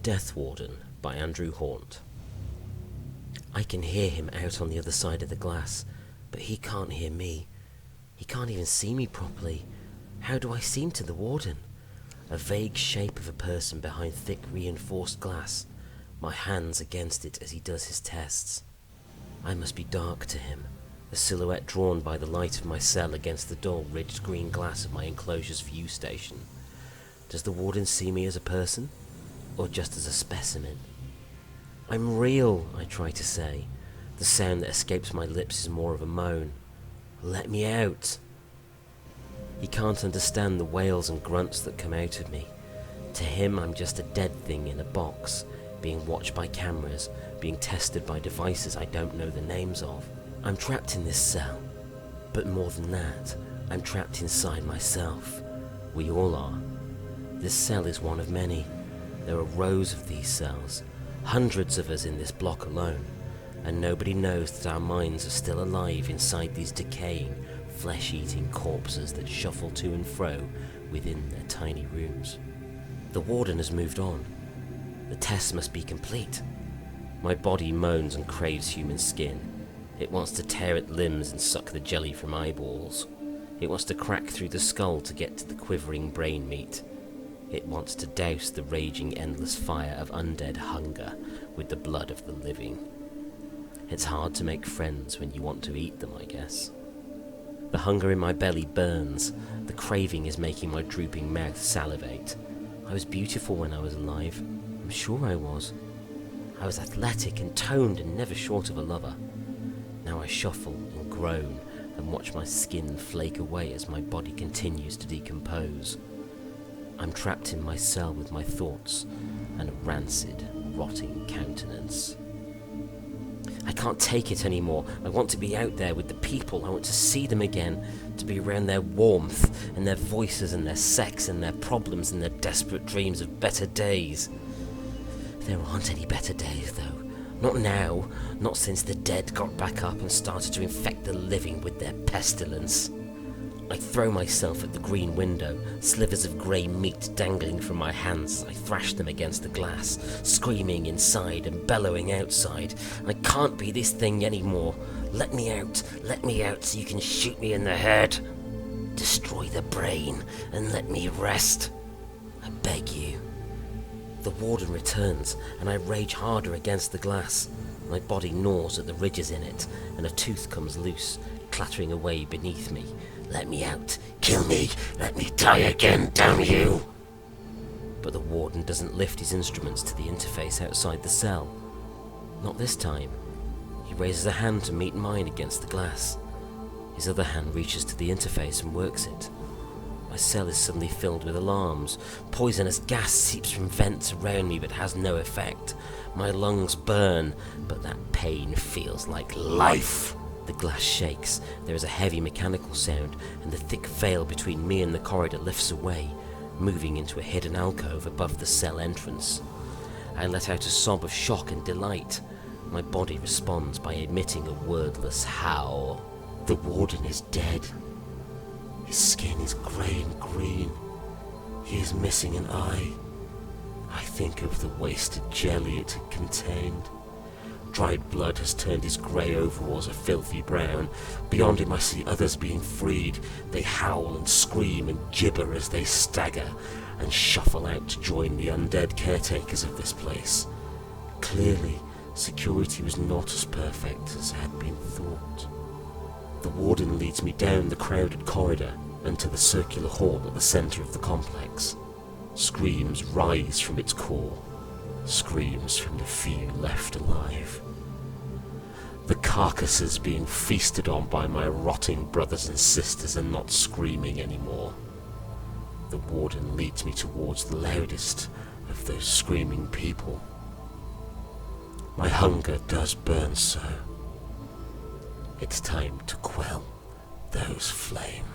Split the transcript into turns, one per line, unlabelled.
Death Warden by Andrew Hawnt. I can hear him out on the other side of the glass, but he can't hear me. He can't even see me properly. How do I seem to the Warden? A vague shape of a person behind thick reinforced glass, my hands against it as he does his tests. I must be dark to him, a silhouette drawn by the light of my cell against the dull ridged green glass of my enclosure's view station. Does the Warden see me as a person, or just as a specimen? I'm real, I try to say. The sound that escapes my lips is more of a moan. Let me out! He can't understand the wails and grunts that come out of me. To him, I'm just a dead thing in a box, being watched by cameras, being tested by devices I don't know the names of. I'm trapped in this cell, but more than that, I'm trapped inside myself. We all are. This cell is one of many. There are rows of these cells, hundreds of us in this block alone, and nobody knows that our minds are still alive inside these decaying, flesh-eating corpses that shuffle to and fro within their tiny rooms. The Warden has moved on. The tests must be complete. My body moans and craves human skin. It wants to tear at limbs and suck the jelly from eyeballs. It wants to crack through the skull to get to the quivering brain meat. It wants to douse the raging endless fire of undead hunger with the blood of the living. It's hard to make friends when you want to eat them, I guess. The hunger in my belly burns. The craving is making my drooping mouth salivate. I was beautiful when I was alive. I'm sure I was. I was athletic and toned and never short of a lover. Now I shuffle and groan and watch my skin flake away as my body continues to decompose. I'm trapped in my cell with my thoughts and a rancid, rotting countenance. I can't take it anymore. I want to be out there with the people. I want to see them again, to be around their warmth and their voices and their sex and their problems and their desperate dreams of better days. There aren't any better days, though. Not now. Not since the dead got back up and started to infect the living with their pestilence. I throw myself at the green window, slivers of grey meat dangling from my hands as I thrash them against the glass, screaming inside and bellowing outside. I can't be this thing anymore. Let me out so you can shoot me in the head. Destroy the brain and let me rest. I beg you. The Warden returns and I rage harder against the glass. My body gnaws at the ridges in it and a tooth comes loose, clattering away beneath me. Let me out. Kill me. Let me die again, damn you. But the Warden doesn't lift his instruments to the interface outside the cell. Not this time. He raises a hand to meet mine against the glass. His other hand reaches to the interface and works it. My cell is suddenly filled with alarms. Poisonous gas seeps from vents around me but has no effect. My lungs burn, but that pain feels like life. The glass shakes, there is a heavy mechanical sound, and the thick veil between me and the corridor lifts away, moving into a hidden alcove above the cell entrance. I let out a sob of shock and delight. My body responds by emitting a wordless howl. The Warden is dead. His skin is grey and green. He is missing an eye. I think of the wasted jelly it had contained. Dried blood has turned his grey overalls a filthy brown. Beyond him I see others being freed. They howl and scream and gibber as they stagger and shuffle out to join the undead caretakers of this place. Clearly, security was not as perfect as had been thought. The Warden leads me down the crowded corridor and to the circular hall at the centre of the complex. Screams rise from its core. Screams from the few left alive. The carcasses being feasted on by my rotting brothers and sisters are not screaming anymore. The Warden leads me towards the loudest of those screaming people. My hunger does burn so. It's time to quell those flames.